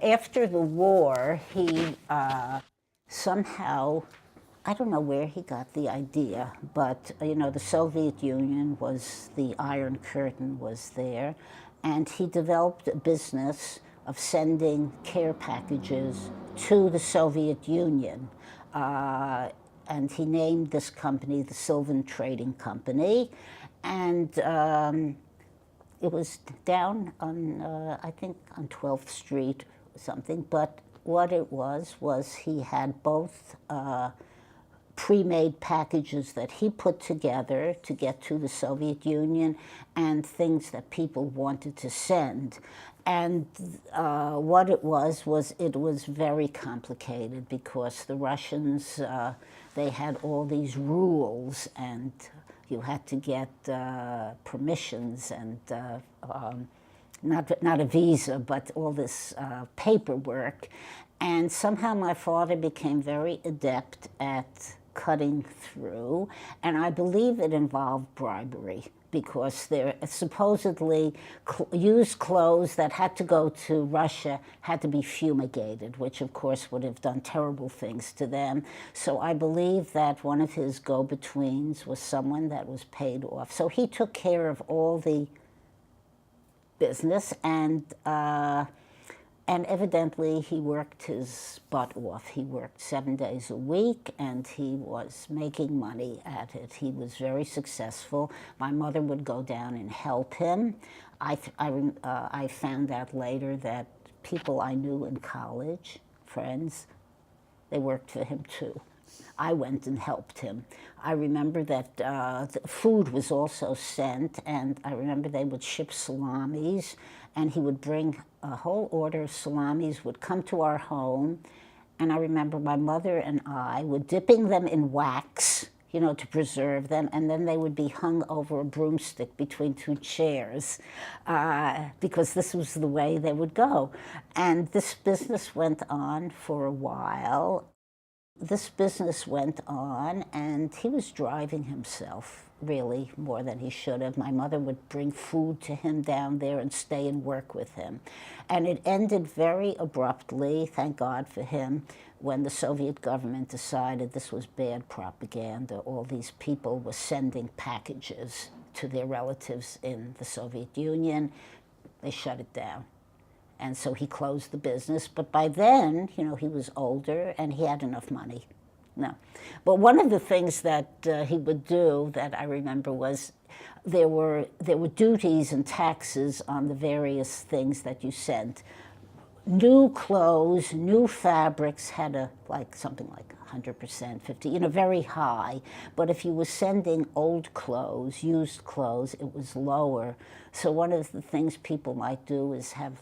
After the war, he somehow, I don't know where he got the idea, but the Soviet Union was, the Iron Curtain was there, and he developed a business of sending care packages to the Soviet Union. And he named this company the Sylvan Trading Company, and it was down on, I think, on 12th Street or something, but what it was he had both pre-made packages that he put together to get to the Soviet Union and things that people wanted to send. And what it was very complicated because the Russians, they had all these rules, and you had to get permissions and not a visa, but all this paperwork. And somehow my father became very adept at cutting through, and I believe it involved bribery, because they're supposedly used clothes that had to go to Russia had to be fumigated, which of course would have done terrible things to them. So I believe that one of his go-betweens was someone that was paid off. So he took care of all the business, and evidently he worked his butt off. He worked 7 days a week, and he was making money at it. He was very successful. My mother would go down and help him. I found out later that people I knew in college, friends, they worked for him too. I went and helped him. I remember that the food was also sent, and I remember they would ship salamis, and he would bring a whole order of salamis, would come to our home, and I remember my mother and I were dipping them in wax, to preserve them, and then they would be hung over a broomstick between two chairs, because this was the way they would go. And this business went on for a while. This business went on, and he was driving himself, really, more than he should have. My mother would bring food to him down there and stay and work with him. And it ended very abruptly, thank God for him, when the Soviet government decided this was bad propaganda. All these people were sending packages to their relatives in the Soviet Union. They shut it down. And so he closed the business. But by then, he was older and he had enough money. No. But one of the things that he would do that I remember was there were duties and taxes on the various things that you sent. New clothes, new fabrics had something like 100%, 50, very high. But if you were sending old clothes, used clothes, it was lower. So one of the things people might do is have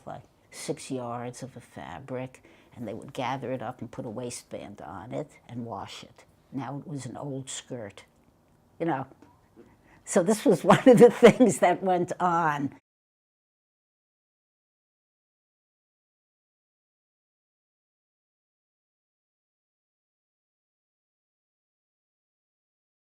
6 yards of a fabric, and they would gather it up and put a waistband on it and wash it. Now it was an old skirt, So this was one of the things that went on.